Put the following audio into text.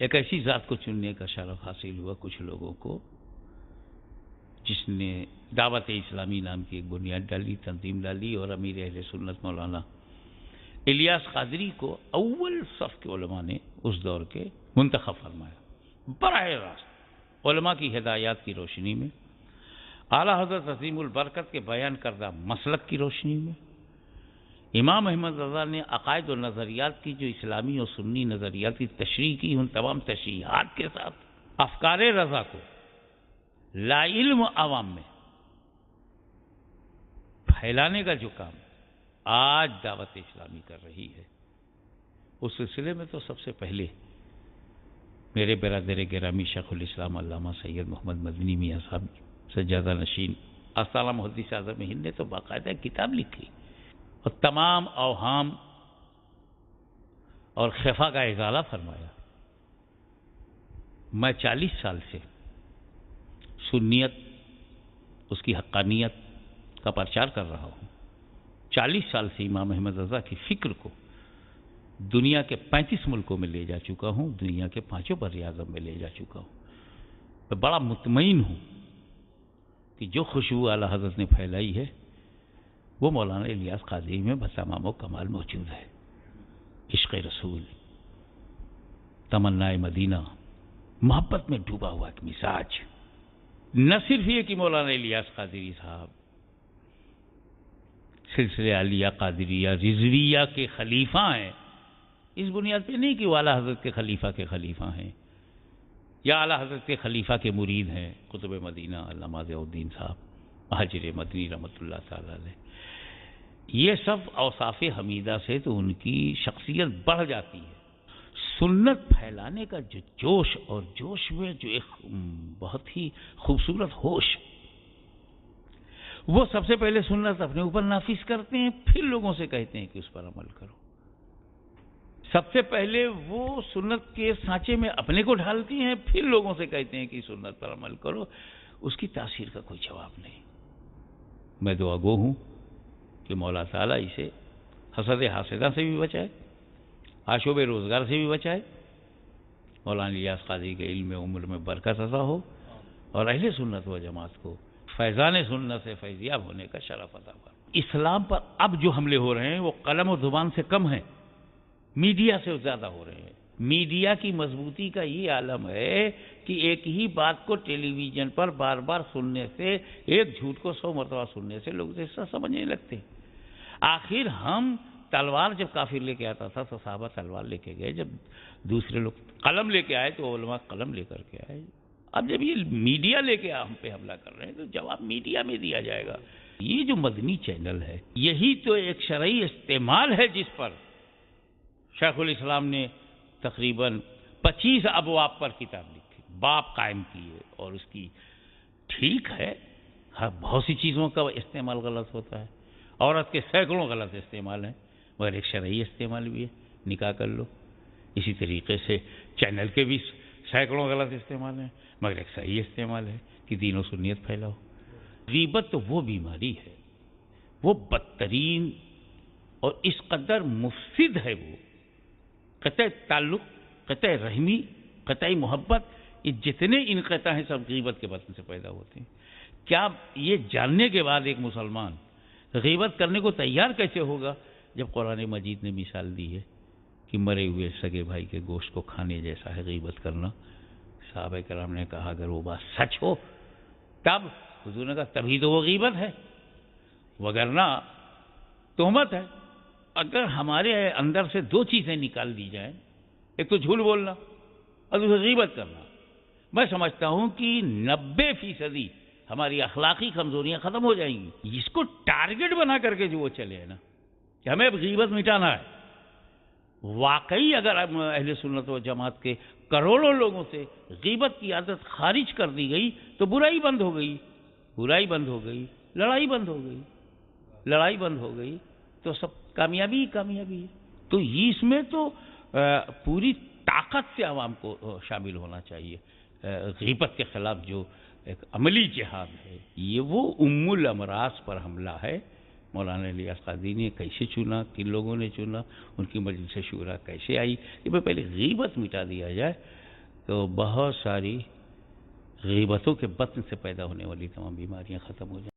ایک ایسی ذات کو چننے کا شرف حاصل ہوا کچھ لوگوں کو جس نے دعوت اسلامی نام کی ایک بنیاد ڈالی، تنظیم ڈالی، اور امیر اہل سنت مولانا الیاس قادری کو اول صف کے علماء نے اس دور کے منتخب فرمایا، براہ راست علماء کی ہدایات کی روشنی میں، اعلیٰ حضرت عظیم البرکت کے بیان کردہ مسلک کی روشنی میں، امام احمد رضا نے عقائد و نظریات کی جو اسلامی اور سنی نظریات کی تشریح کی، ان تمام تشریحات کے ساتھ افکار رضا کو لا علم عوام میں پھیلانے کا جو کام آج دعوت اسلامی کر رہی ہے، اس سلسلے میں تو سب سے پہلے میرے برادر گرامی شیخ الاسلام علامہ سید محمد مدنی میاں صاحب سجادہ نشین آستانہ محدث اعظم ہند نے تو باقاعدہ کتاب لکھی اور تمام اوہام اور خفا کا ازالہ فرمایا۔ میں 40 سال سے سنیت، اس کی حقانیت کا پرچار کر رہا ہوں۔ 40 سال سے امام احمد رضا کی فکر کو دنیا کے 35 ملکوں میں لے جا چکا ہوں، دنیا کے 5 براعظم میں لے جا چکا ہوں۔ میں بڑا مطمئن ہوں کہ جو خوشبو اعلیٰ حضرت نے پھیلائی ہے وہ مولانا الیاس قادری میں بتمام و کمال موجود ہے۔ عشق رسول، تمنا مدینہ، محبت میں ڈوبا ہوا ایک مزاج۔ نہ صرف یہ کہ مولانا الیاس قادری صاحب سلسلہ عالیہ قادریہ رضویہ کے خلیفہ ہیں، اس بنیاد پہ نہیں کہ وہ اعلیٰ حضرت کے خلیفہ ہیں یا اعلیٰ حضرت کے خلیفہ کے مرید ہیں، قطب مدینہ علامہ ضیاء الدین صاحب مہاجر مدنی رحمۃ اللہ تعالی علیہ، یہ سب اوصاف حمیدہ سے تو ان کی شخصیت بڑھ جاتی ہے۔ سنت پھیلانے کا جو جوش، اور جوش میں جو ایک بہت ہی خوبصورت ہوش، وہ سب سے پہلے سنت اپنے اوپر نافذ کرتے ہیں، پھر لوگوں سے کہتے ہیں کہ اس پر عمل کرو۔ سب سے پہلے وہ سنت کے سانچے میں اپنے کو ڈھالتی ہیں، پھر لوگوں سے کہتے ہیں کہ سنت پر عمل کرو۔ اس کی تاثیر کا کوئی جواب نہیں۔ میں دعا گو ہوں کہ مولا تعالیٰ اسے حسد حاسدہ سے بھی بچائے، آشوب روزگار سے بھی بچائے، مولانا الیاس قادری کے علم عمر میں برکت عطا ہو، اور اہل سنت و جماعت کو فیضان سنت سے فیضیاب ہونے کا شرف عطا ہو۔ اسلام پر اب جو حملے ہو رہے ہیں وہ قلم و زبان سے کم ہیں، میڈیا سے زیادہ ہو رہے ہیں۔ میڈیا کی مضبوطی کا یہ عالم ہے کہ ایک ہی بات کو ٹیلی ویژن پر بار بار سننے سے، ایک جھوٹ کو 100 مرتبہ سننے سے لوگ اسے سمجھنے لگتے ہیں۔ آخر ہم تلوار جب کافر لے کے آتا تھا تو صحابہ تلوار لے کے گئے، جب دوسرے لوگ قلم لے کے آئے تو علماء قلم لے کر کے آئے۔ اب جب یہ میڈیا لے کے ہم پہ حملہ کر رہے ہیں تو جواب میڈیا میں دیا جائے گا۔ یہ جو مدنی چینل ہے، یہی تو ایک شرعی استعمال ہے جس پر شیخ الاسلام نے تقریباً 25 ابواب پر کتاب لکھی، باب قائم کیے، اور اس کی ٹھیک ہے بہت سی چیزوں کا استعمال غلط ہوتا ہے، عورت کے سینکڑوں غلط استعمال ہیں، مگر ایک شرعی استعمال بھی ہے، نکاح کر لو۔ اسی طریقے سے چینل کے بھی سینکڑوں غلط استعمال ہیں، مگر ایک صحیح استعمال ہے کہ دین و سنیت پھیلاؤ۔ غیبت تو وہ بیماری ہے، وہ بدترین اور اس قدر مفسد ہے، وہ قطع تعلق، قطع رحمی، قطع محبت، یہ جتنے انقطاع ہیں سب غیبت کے بدن سے پیدا ہوتے ہیں۔ کیا یہ جاننے کے بعد ایک مسلمان غیبت کرنے کو تیار کیسے ہوگا جب قرآن مجید نے مثال دی ہے کہ مرے ہوئے سگے بھائی کے گوشت کو کھانے جیسا ہے غیبت کرنا؟ صحابہ کرام نے کہا اگر وہ بات سچ ہو تب، حضور نے کہا تبھی تو وہ غیبت ہے، وگرنہ تہمت ہے۔ اگر ہمارے اندر سے 2 چیزیں نکال دی جائیں، ایک تو جھوٹ بولنا اور دوسرا غیبت کرنا، میں سمجھتا ہوں کہ 90% ہماری اخلاقی کمزوریاں ختم ہو جائیں گی۔ اس کو ٹارگٹ بنا کر کے جو وہ چلے ہیں نا کہ ہمیں اب غیبت مٹانا ہے، واقعی اگر اہل سنت و جماعت کے کروڑوں لوگوں سے غیبت کی عادت خارج کر دی گئی تو برائی بند ہو گئی، برائی بند ہو گئی، لڑائی بند ہو گئی، لڑائی بند ہو گئی تو سب کامیابی ہی کامیابی ہے۔ تو اس میں تو پوری طاقت سے عوام کو شامل ہونا چاہیے۔ غیبت کے خلاف جو ایک عملی جہاد ہے، یہ وہ الامراض پر حملہ ہے۔ مولانا الیاس قادری نے کیسے چنا، کن لوگوں نے چنا، ان کی مجلس شورا کیسے آئی، یہ پہلے غیبت مٹا دیا جائے تو بہت ساری غیبتوں کے بطن سے پیدا ہونے والی تمام بیماریاں ختم ہو جائیں